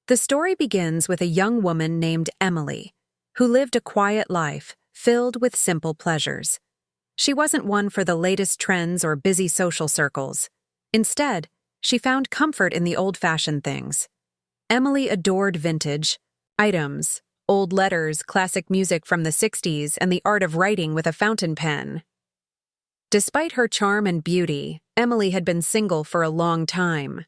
The story begins with a young woman named Emily, who lived a quiet life filled with simple pleasures. She wasn't one for the latest trends or busy social circles. Instead, she found comfort in the old-fashioned things. Emily adored vintage items, old letters, classic music from the 60s, and the art of writing with a fountain pen. Despite her charm and beauty, Emily had been single for a long time.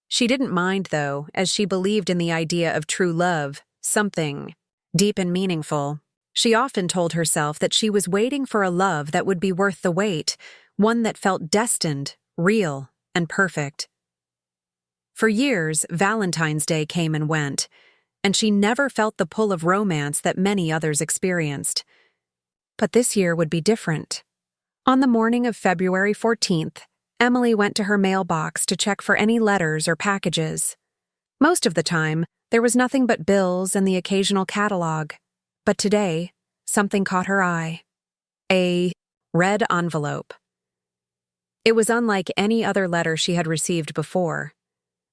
She didn't mind, though, as she believed in the idea of true love, something deep and meaningful. She often told herself that she was waiting for a love that would be worth the wait, one that felt destined, real, and perfect. For years, Valentine's Day came and went, and she never felt the pull of romance that many others experienced. But this year would be different. On the morning of February 14th, Emily went to her mailbox to check for any letters or packages. Most of the time, there was nothing but bills and the occasional catalog. But today, something caught her eye. A red envelope. It was unlike any other letter she had received before.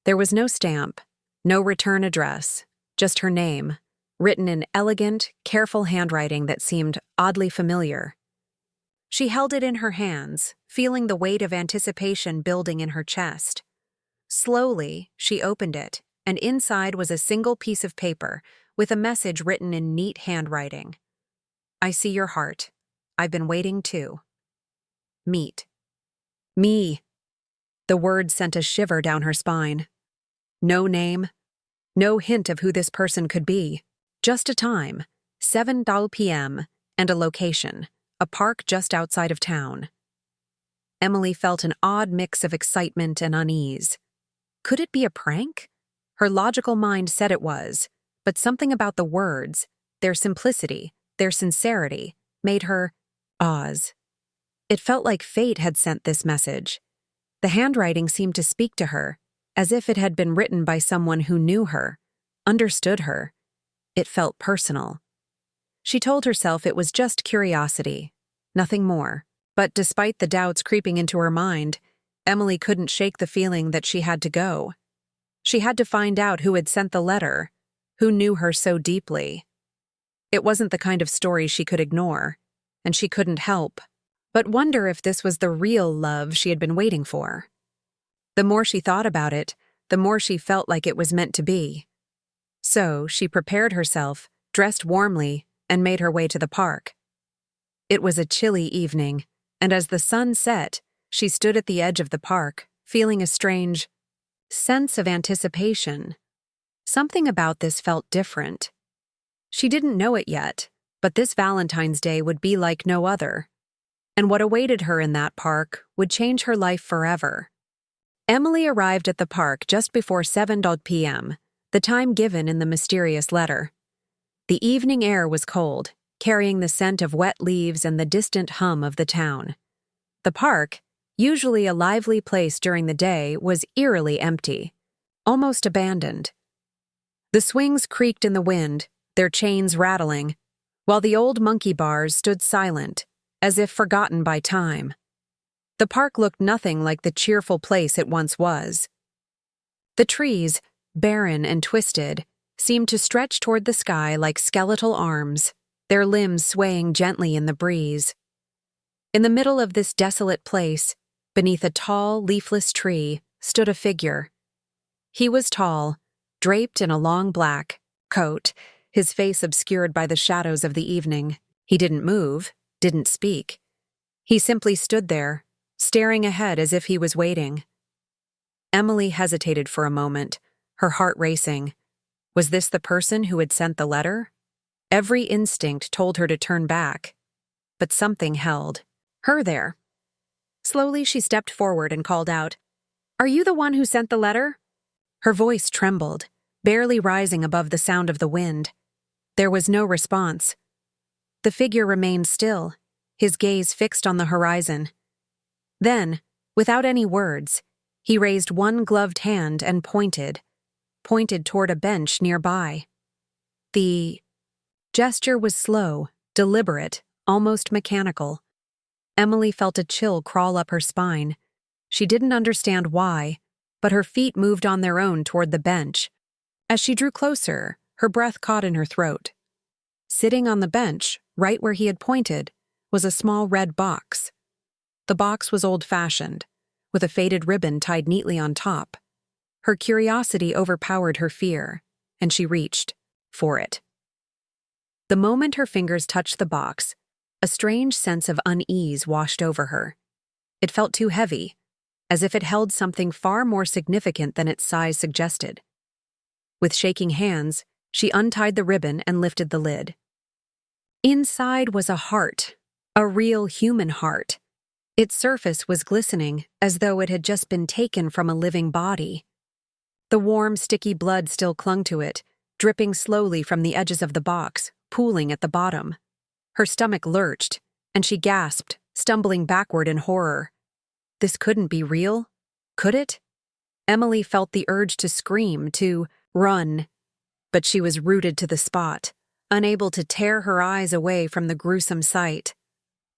There was no stamp, no return address, just her name, written in elegant, careful handwriting that seemed oddly familiar. She held it in her hands, feeling the weight of anticipation building in her chest. Slowly, she opened it, and inside was a single piece of paper with a message written in neat handwriting. "I see your heart. I've been waiting too. Meet." Me. The word sent a shiver down her spine. No name, no hint of who this person could be. Just a time, 7 p.m., and a location, a park just outside of town. Emily felt an odd mix of excitement and unease. Could it be a prank? Her logical mind said it was, but something about the words, their simplicity, their sincerity, made her pause. It felt like fate had sent this message. The handwriting seemed to speak to her, as if it had been written by someone who knew her, understood her. It felt personal. She told herself it was just curiosity, nothing more. But despite the doubts creeping into her mind, Emily couldn't shake the feeling that she had to go. She had to find out who had sent the letter, who knew her so deeply. It wasn't the kind of story she could ignore, and she couldn't help but wonder if this was the real love she had been waiting for. The more she thought about it, the more she felt like it was meant to be. So she prepared herself, dressed warmly, and made her way to the park. It was a chilly evening, and as the sun set, she stood at the edge of the park, feeling a strange sense of anticipation. Something about this felt different. She didn't know it yet, but this Valentine's Day would be like no other. And what awaited her in that park would change her life forever. Emily arrived at the park just before 7 p.m., the time given in the mysterious letter. The evening air was cold, carrying the scent of wet leaves and the distant hum of the town. The park, usually a lively place during the day, was eerily empty, almost abandoned. The swings creaked in the wind, their chains rattling, while the old monkey bars stood silent, as if forgotten by time. The park looked nothing like the cheerful place it once was. The trees, barren and twisted, seemed to stretch toward the sky like skeletal arms, their limbs swaying gently in the breeze. In the middle of this desolate place, beneath a tall, leafless tree, stood a figure. He was tall, draped in a long black coat, his face obscured by the shadows of the evening. He didn't move, didn't speak. He simply stood there, staring ahead as if he was waiting. Emily hesitated for a moment, her heart racing. Was this the person who had sent the letter? Every instinct told her to turn back, but something held her there. Slowly she stepped forward and called out, "Are you the one who sent the letter?" Her voice trembled, barely rising above the sound of the wind. There was no response. The figure remained still, his gaze fixed on the horizon. Then, without any words, he raised one gloved hand and pointed toward a bench nearby. The gesture was slow, deliberate, almost mechanical. Emily felt a chill crawl up her spine. She didn't understand why, but her feet moved on their own toward the bench. As she drew closer, her breath caught in her throat. Sitting on the bench, right where he had pointed, was a small red box. The box was old-fashioned, with a faded ribbon tied neatly on top. Her curiosity overpowered her fear, and she reached for it. The moment her fingers touched the box, a strange sense of unease washed over her. It felt too heavy, as if it held something far more significant than its size suggested. With shaking hands, she untied the ribbon and lifted the lid. Inside was a heart, a real human heart. Its surface was glistening, as though it had just been taken from a living body. The warm, sticky blood still clung to it, dripping slowly from the edges of the box, pooling at the bottom. Her stomach lurched, and she gasped, stumbling backward in horror. This couldn't be real, could it? Emily felt the urge to scream, to run, but she was rooted to the spot, unable to tear her eyes away from the gruesome sight.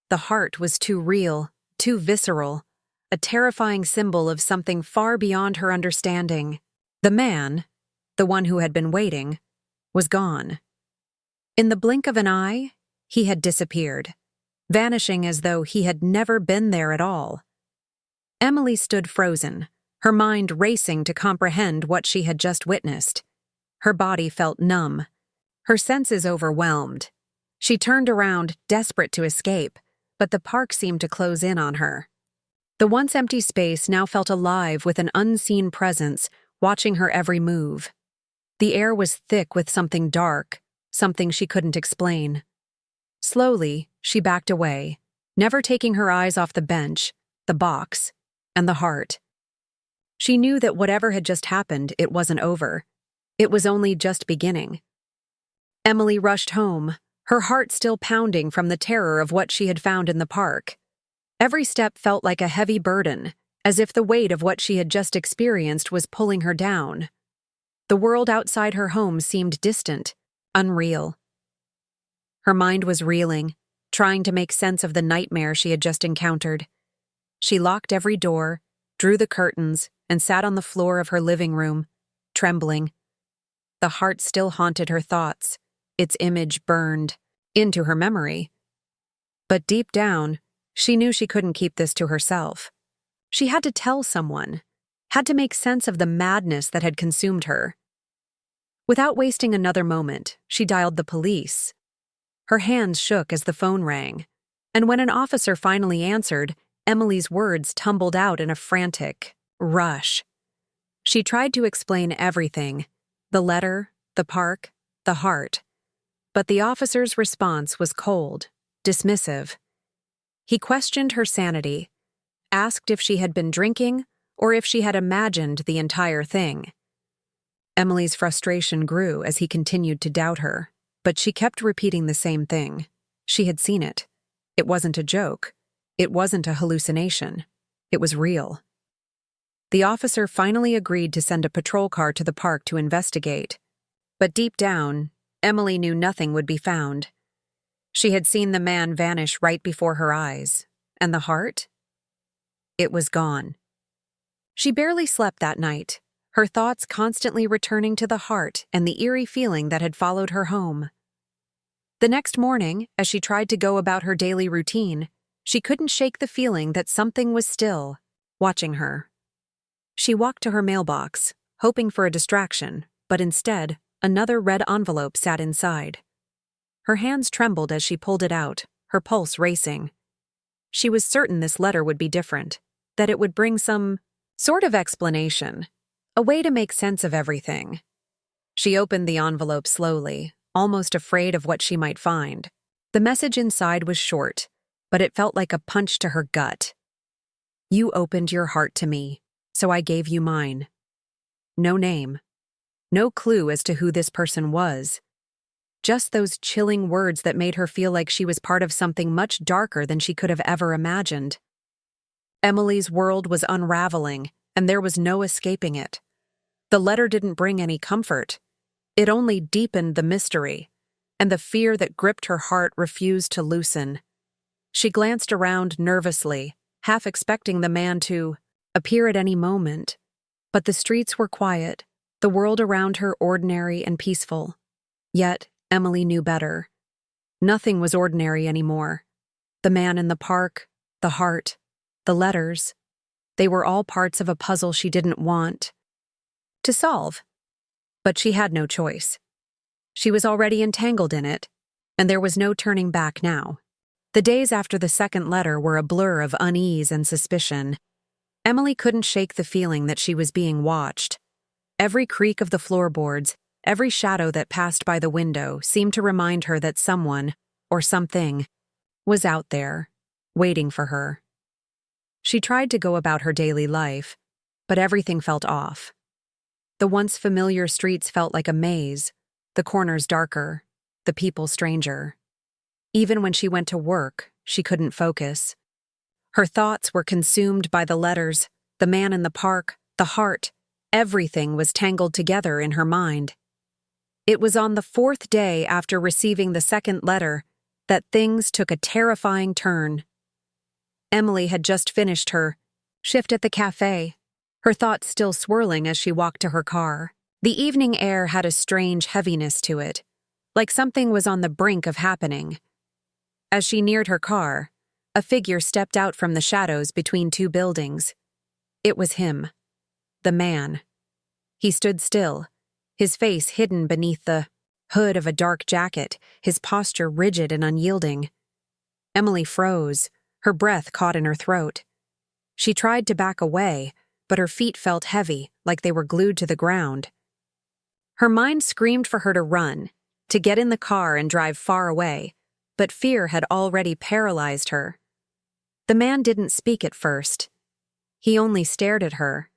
The heart was too real, too visceral, a terrifying symbol of something far beyond her understanding. The man, the one who had been waiting, was gone. In the blink of an eye, he had disappeared, vanishing as though he had never been there at all. Emily stood frozen, her mind racing to comprehend what she had just witnessed. Her body felt numb, her senses overwhelmed. She turned around, desperate to escape, but the park seemed to close in on her. The once empty space now felt alive with an unseen presence, watching her every move. The air was thick with something dark, something she couldn't explain. Slowly, she backed away, never taking her eyes off the bench, the box, and the heart. She knew that whatever had just happened, it wasn't over. It was only just beginning. Emily rushed home, her heart still pounding from the terror of what she had found in the park. Every step felt like a heavy burden, as if the weight of what she had just experienced was pulling her down. The world outside her home seemed distant, unreal. Her mind was reeling, trying to make sense of the nightmare she had just encountered. She locked every door, drew the curtains, and sat on the floor of her living room, trembling. The heart still haunted her thoughts, its image burned into her memory. But deep down, she knew she couldn't keep this to herself. She had to tell someone, had to make sense of the madness that had consumed her. Without wasting another moment, she dialed the police. Her hands shook as the phone rang, and when an officer finally answered, Emily's words tumbled out in a frantic rush. She tried to explain everything, the letter, the park, the heart. But the officer's response was cold, dismissive. He questioned her sanity, asked if she had been drinking or if she had imagined the entire thing. Emily's frustration grew as he continued to doubt her, but she kept repeating the same thing. She had seen it. It wasn't a joke. It wasn't a hallucination. It was real. The officer finally agreed to send a patrol car to the park to investigate. But deep down, Emily knew nothing would be found. She had seen the man vanish right before her eyes. And the heart? It was gone. She barely slept that night, her thoughts constantly returning to the heart and the eerie feeling that had followed her home. The next morning, as she tried to go about her daily routine, she couldn't shake the feeling that something was still watching her. She walked to her mailbox, hoping for a distraction, but instead, another red envelope sat inside. Her hands trembled as she pulled it out, her pulse racing. She was certain this letter would be different, that it would bring some sort of explanation, a way to make sense of everything. She opened the envelope slowly, almost afraid of what she might find. The message inside was short, but it felt like a punch to her gut. You opened your heart to me, so I gave you mine. No name. No clue as to who this person was. Just those chilling words that made her feel like she was part of something much darker than she could have ever imagined. Emily's world was unraveling, and there was no escaping it. The letter didn't bring any comfort. It only deepened the mystery, and the fear that gripped her heart refused to loosen. She glanced around nervously, half expecting the man to appear at any moment. But the streets were quiet, the world around her ordinary and peaceful. Yet, Emily knew better. Nothing was ordinary anymore. The man in the park, the heart, the letters, they were all parts of a puzzle she didn't want to solve. But she had no choice. She was already entangled in it, and there was no turning back now. The days after the second letter were a blur of unease and suspicion. Emily couldn't shake the feeling that she was being watched. Every creak of the floorboards, every shadow that passed by the window seemed to remind her that someone, or something, was out there, waiting for her. She tried to go about her daily life, but everything felt off. The once familiar streets felt like a maze, the corners darker, the people stranger. Even when she went to work, she couldn't focus. Her thoughts were consumed by the letters, the man in the park, the heart. Everything was tangled together in her mind. It was on the fourth day after receiving the second letter that things took a terrifying turn. Emily had just finished her shift at the cafe, her thoughts still swirling as she walked to her car. The evening air had a strange heaviness to it, like something was on the brink of happening. As she neared her car, a figure stepped out from the shadows between two buildings. It was him, the man. He stood still, his face hidden beneath the hood of a dark jacket, his posture rigid and unyielding. Emily froze, her breath caught in her throat. She tried to back away, but her feet felt heavy, like they were glued to the ground. Her mind screamed for her to run, to get in the car and drive far away, but fear had already paralyzed her. The man didn't speak at first. He only stared at her,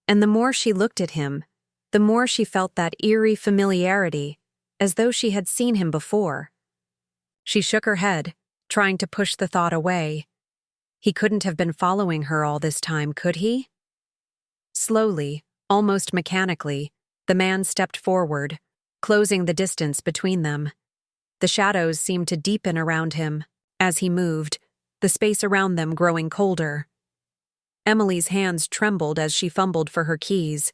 and the more she looked at him, the more she felt that eerie familiarity, as though she had seen him before. She shook her head, trying to push the thought away. He couldn't have been following her all this time, could he? Slowly, almost mechanically, the man stepped forward, closing the distance between them. The shadows seemed to deepen around him. As he moved, the space around them growing colder. Emily's hands trembled as she fumbled for her keys.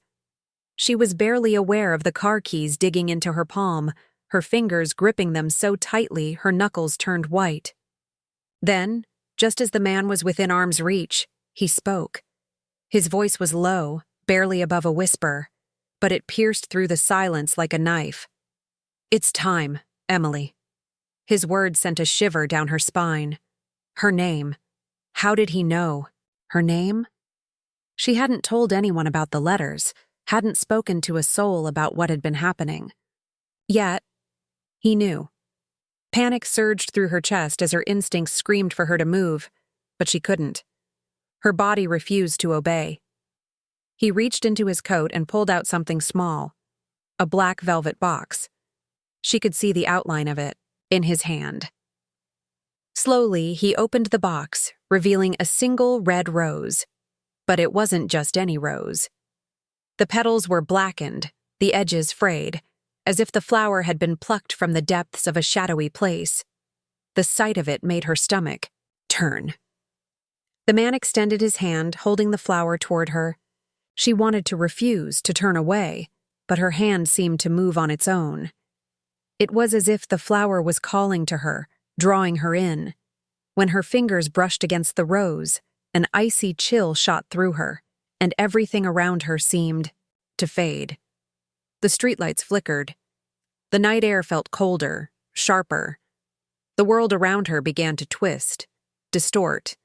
She was barely aware of the car keys digging into her palm, her fingers gripping them so tightly her knuckles turned white. Then, just as the man was within arm's reach, he spoke. His voice was low, barely above a whisper, but it pierced through the silence like a knife. "It's time, Emily." His words sent a shiver down her spine. Her name. How did he know? Her name? She hadn't told anyone about the letters, hadn't spoken to a soul about what had been happening. Yet, he knew. Panic surged through her chest as her instincts screamed for her to move, but she couldn't. Her body refused to obey. He reached into his coat and pulled out something small, a black velvet box. She could see the outline of it, in his hand. Slowly, he opened the box, revealing a single red rose. But it wasn't just any rose. The petals were blackened, the edges frayed, as if the flower had been plucked from the depths of a shadowy place. The sight of it made her stomach turn. The man extended his hand, holding the flower toward her. She wanted to refuse, to turn away, but her hand seemed to move on its own. It was as if the flower was calling to her, drawing her in. When her fingers brushed against the rose, an icy chill shot through her, and everything around her seemed to fade. The streetlights flickered. The night air felt colder, sharper. The world around her began to twist, distort,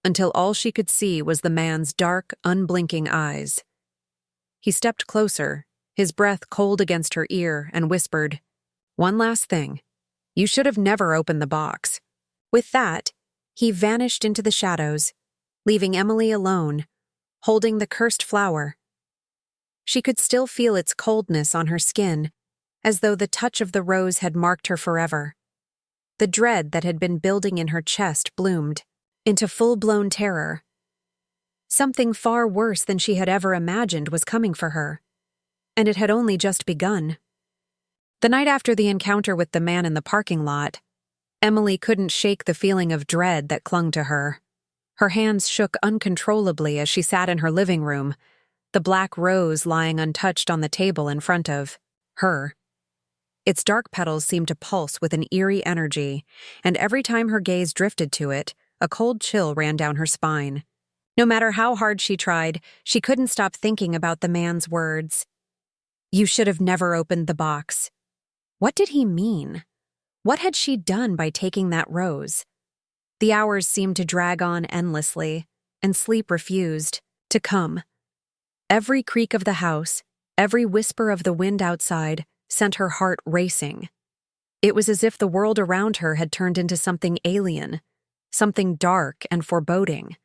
until all she could see was the man's dark, unblinking eyes. He stepped closer, his breath cold against her ear, and whispered, "One last thing. You should have never opened the box." With that, he vanished into the shadows, leaving Emily alone, holding the cursed flower. She could still feel its coldness on her skin, as though the touch of the rose had marked her forever. The dread that had been building in her chest bloomed into full-blown terror. Something far worse than she had ever imagined was coming for her, and it had only just begun. The night after the encounter with the man in the parking lot, Emily couldn't shake the feeling of dread that clung to her. Her hands shook uncontrollably as she sat in her living room, the black rose lying untouched on the table in front of her. Its dark petals seemed to pulse with an eerie energy, and every time her gaze drifted to it, a cold chill ran down her spine. No matter how hard she tried, she couldn't stop thinking about the man's words. "You should have never opened the box." What did he mean? What had she done by taking that rose? The hours seemed to drag on endlessly, and sleep refused to come. Every creak of the house, every whisper of the wind outside, sent her heart racing. It was as if the world around her had turned into something alien, something dark and foreboding.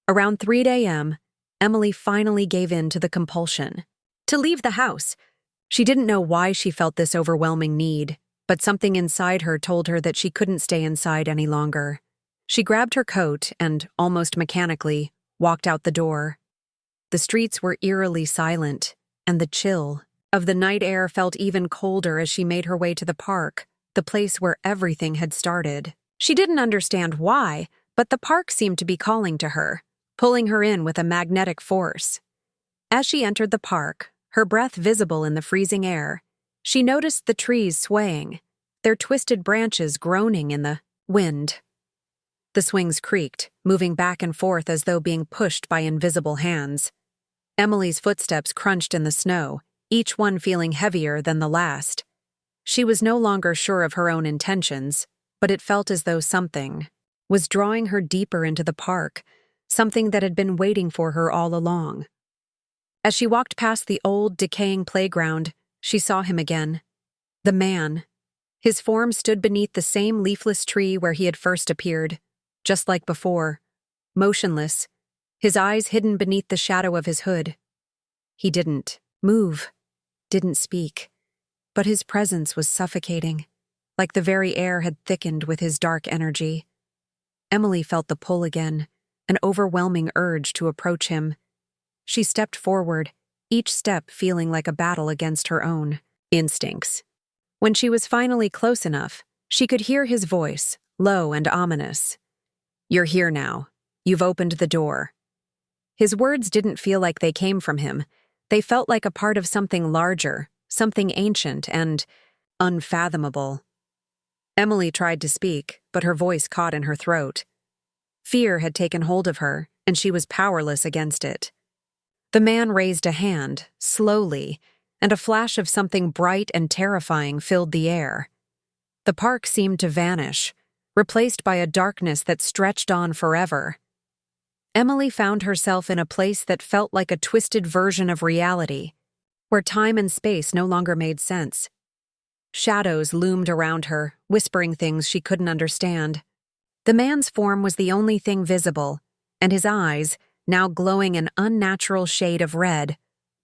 Around 3 a.m., Emily finally gave in to the compulsion to leave the house. She didn't know why she felt this overwhelming need, but something inside her told her that she couldn't stay inside any longer. She grabbed her coat and, almost mechanically, walked out the door. The streets were eerily silent, and the chill of the night air felt even colder as she made her way to the park, the place where everything had started. She didn't understand why, but the park seemed to be calling to her, pulling her in with a magnetic force. As she entered the park, her breath visible in the freezing air, she noticed the trees swaying, their twisted branches groaning in the wind. The swings creaked, moving back and forth as though being pushed by invisible hands. Emily's footsteps crunched in the snow, each one feeling heavier than the last. She was no longer sure of her own intentions, but it felt as though something was drawing her deeper into the park, something that had been waiting for her all along. As she walked past the old, decaying playground, she saw him again. The man. His form stood beneath the same leafless tree where he had first appeared, just like before, motionless, his eyes hidden beneath the shadow of his hood. He didn't move, didn't speak, but his presence was suffocating, like the very air had thickened with his dark energy. Emily felt the pull again, an overwhelming urge to approach him. She stepped forward, each step feeling like a battle against her own instincts. When she was finally close enough, she could hear his voice, low and ominous. "You're here now. You've opened the door." His words didn't feel like they came from him. They felt like a part of something larger, something ancient and unfathomable. Emily tried to speak, but her voice caught in her throat. Fear had taken hold of her, and she was powerless against it. The man raised a hand, slowly, and a flash of something bright and terrifying filled the air. The park seemed to vanish, replaced by a darkness that stretched on forever. Emily found herself in a place that felt like a twisted version of reality, where time and space no longer made sense. Shadows loomed around her, whispering things she couldn't understand. The man's form was the only thing visible, and his eyes, now glowing an unnatural shade of red,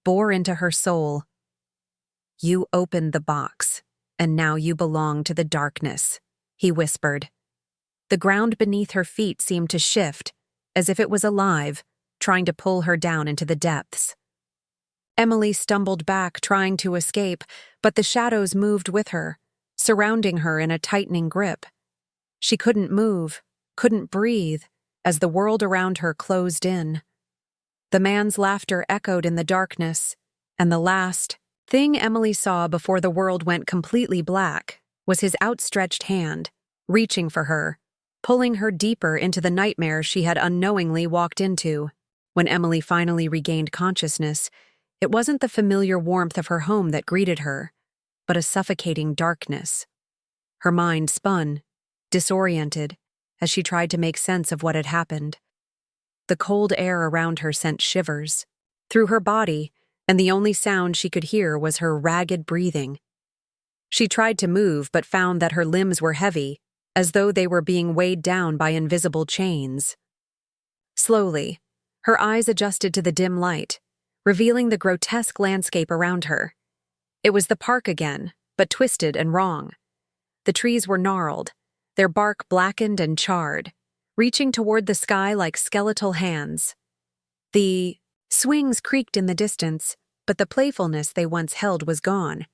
bore into her soul. "You opened the box, and now you belong to the darkness," he whispered. The ground beneath her feet seemed to shift, as if it was alive, trying to pull her down into the depths. Emily stumbled back, trying to escape, but the shadows moved with her, surrounding her in a tightening grip. She couldn't move, couldn't breathe, as the world around her closed in. The man's laughter echoed in the darkness, and the last thing Emily saw before the world went completely black was his outstretched hand, reaching for her, pulling her deeper into the nightmare she had unknowingly walked into. When Emily finally regained consciousness, it wasn't the familiar warmth of her home that greeted her, but a suffocating darkness. Her mind spun, disoriented, as she tried to make sense of what had happened. The cold air around her sent shivers through her body, and the only sound she could hear was her ragged breathing. She tried to move but found that her limbs were heavy, as though they were being weighed down by invisible chains. Slowly, her eyes adjusted to the dim light, revealing the grotesque landscape around her. It was the park again, but twisted and wrong. The trees were gnarled, their bark blackened and charred, reaching toward the sky like skeletal hands. The swings creaked in the distance, but the playfulness they once held was gone.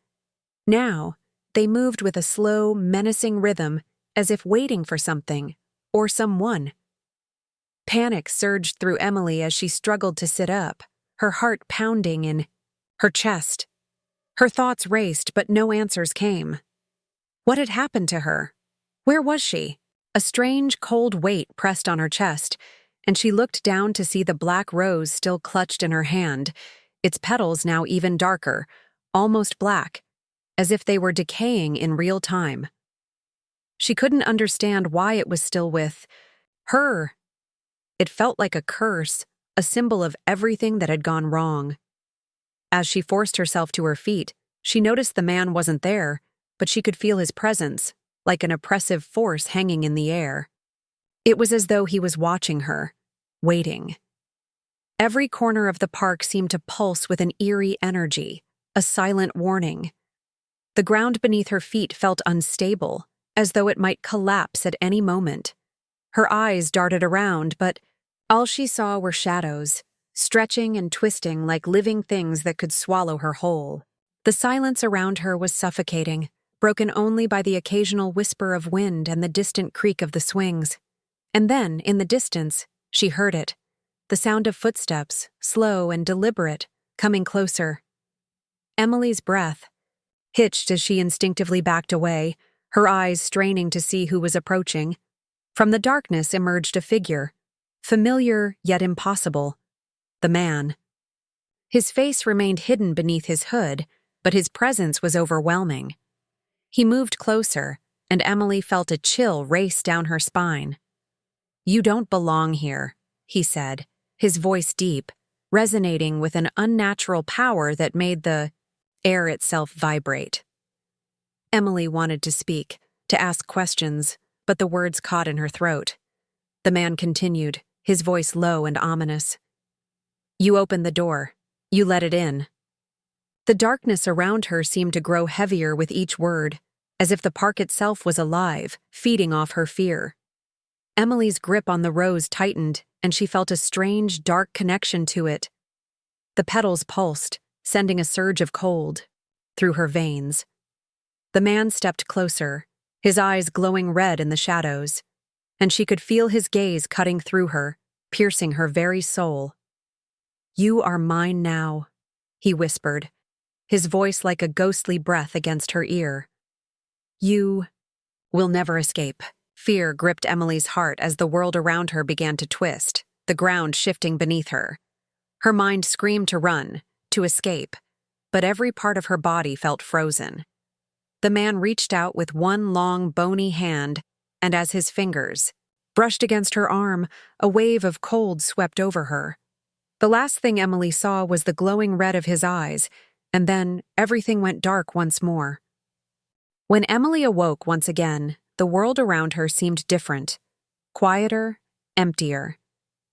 Now, they moved with a slow, menacing rhythm, as if waiting for something, or someone. Panic surged through Emily as she struggled to sit up, her heart pounding in her chest. Her thoughts raced, but no answers came. What had happened to her? Where was she? A strange, cold weight pressed on her chest, and she looked down to see the black rose still clutched in her hand, its petals now even darker, almost black, as if they were decaying in real time. She couldn't understand why it was still with her. It felt like a curse, a symbol of everything that had gone wrong. As she forced herself to her feet, she noticed the man wasn't there, but she could feel his presence, like an oppressive force hanging in the air. It was as though he was watching her, waiting. Every corner of the park seemed to pulse with an eerie energy, a silent warning. The ground beneath her feet felt unstable, as though it might collapse at any moment. Her eyes darted around, but all she saw were shadows, stretching and twisting like living things that could swallow her whole. The silence around her was suffocating, broken only by the occasional whisper of wind and the distant creak of the swings. And then, in the distance, she heard it, the sound of footsteps, slow and deliberate, coming closer. Emily's breath hitched as she instinctively backed away, her eyes straining to see who was approaching. From the darkness emerged a figure, familiar yet impossible. The man. His face remained hidden beneath his hood, but his presence was overwhelming. He moved closer, and Emily felt a chill race down her spine. "You don't belong here," he said, his voice deep, resonating with an unnatural power that made the air itself vibrate. Emily wanted to speak, to ask questions, but the words caught in her throat. The man continued, his voice low and ominous. "You opened the door. You let it in." The darkness around her seemed to grow heavier with each word, as if the park itself was alive, feeding off her fear. Emily's grip on the rose tightened, and she felt a strange, dark connection to it. The petals pulsed, sending a surge of cold through her veins. The man stepped closer, his eyes glowing red in the shadows, and she could feel his gaze cutting through her, piercing her very soul. "You are mine now," he whispered, his voice like a ghostly breath against her ear. "You will never escape." Fear gripped Emily's heart as the world around her began to twist, the ground shifting beneath her. Her mind screamed to run, to escape, but every part of her body felt frozen. The man reached out with one long, bony hand, and as his fingers brushed against her arm, a wave of cold swept over her. The last thing Emily saw was the glowing red of his eyes, and then everything went dark once more. When Emily awoke once again, the world around her seemed different, quieter, emptier.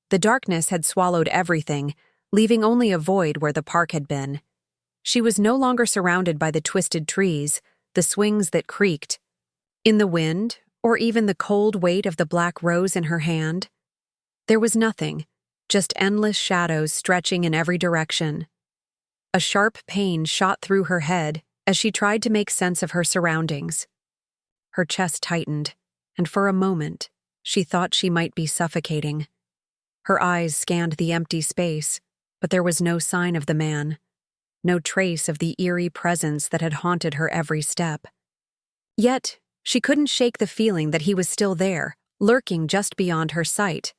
The darkness had swallowed everything, leaving only a void where the park had been. She was no longer surrounded by the twisted trees, the swings that creaked, in the wind, or even the cold weight of the black rose in her hand. There was nothing, just endless shadows stretching in every direction. A sharp pain shot through her head as she tried to make sense of her surroundings. Her chest tightened, and for a moment, she thought she might be suffocating. Her eyes scanned the empty space, but there was no sign of the man, no trace of the eerie presence that had haunted her every step. Yet, she couldn't shake the feeling that he was still there, lurking just beyond her sight.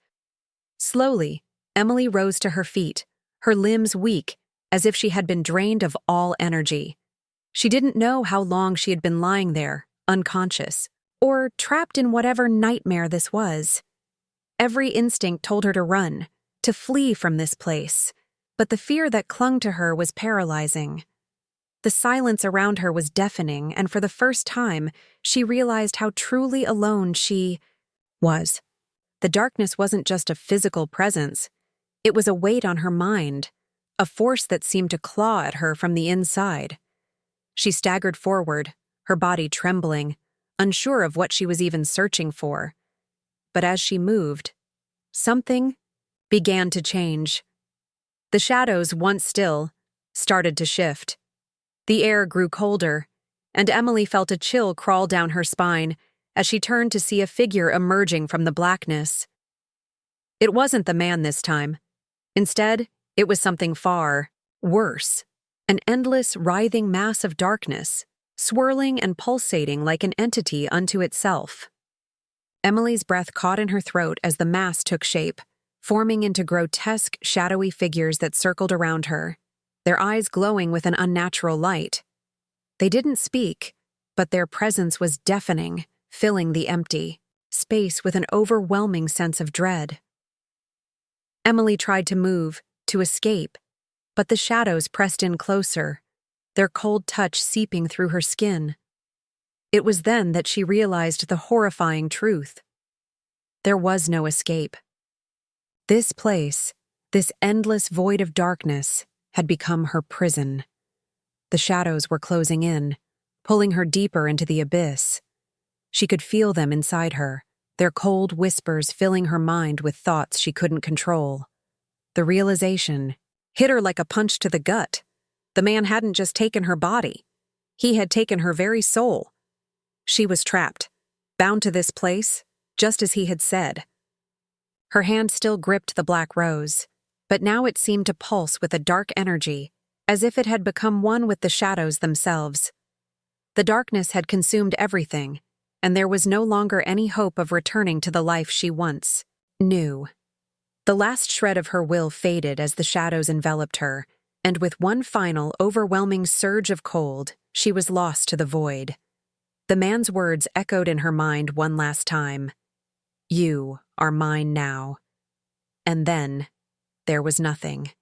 Slowly, Emily rose to her feet, her limbs weak, as if she had been drained of all energy. She didn't know how long she had been lying there, unconscious, or trapped in whatever nightmare this was. Every instinct told her to run, to flee from this place, but the fear that clung to her was paralyzing. The silence around her was deafening, and for the first time, she realized how truly alone she was. The darkness wasn't just a physical presence. It was a weight on her mind, a force that seemed to claw at her from the inside. She staggered forward, her body trembling, unsure of what she was even searching for. But as she moved, something began to change. The shadows, once still, started to shift. The air grew colder, and Emily felt a chill crawl down her spine as she turned to see a figure emerging from the blackness. It wasn't the man this time. Instead, It was something far worse, an endless, writhing mass of darkness, swirling and pulsating like an entity unto itself. Emily's breath caught in her throat as the mass took shape, forming into grotesque, shadowy figures that circled around her, their eyes glowing with an unnatural light. They didn't speak, but their presence was deafening, filling the empty space with an overwhelming sense of dread. Emily tried to move, to escape, but the shadows pressed in closer, their cold touch seeping through her skin. It was then that she realized the horrifying truth. There was no escape. This place, this endless void of darkness, had become her prison. The shadows were closing in, pulling her deeper into the abyss. She could feel them inside her, their cold whispers filling her mind with thoughts she couldn't control. The realization hit her like a punch to the gut. The man hadn't just taken her body. He had taken her very soul. She was trapped, bound to this place, just as he had said. Her hand still gripped the black rose, but now it seemed to pulse with a dark energy, as if it had become one with the shadows themselves. The darkness had consumed everything, and there was no longer any hope of returning to the life she once knew. The last shred of her will faded as the shadows enveloped her, and with one final, overwhelming surge of cold, she was lost to the void. The man's words echoed in her mind one last time. "You are mine now." And then, there was nothing.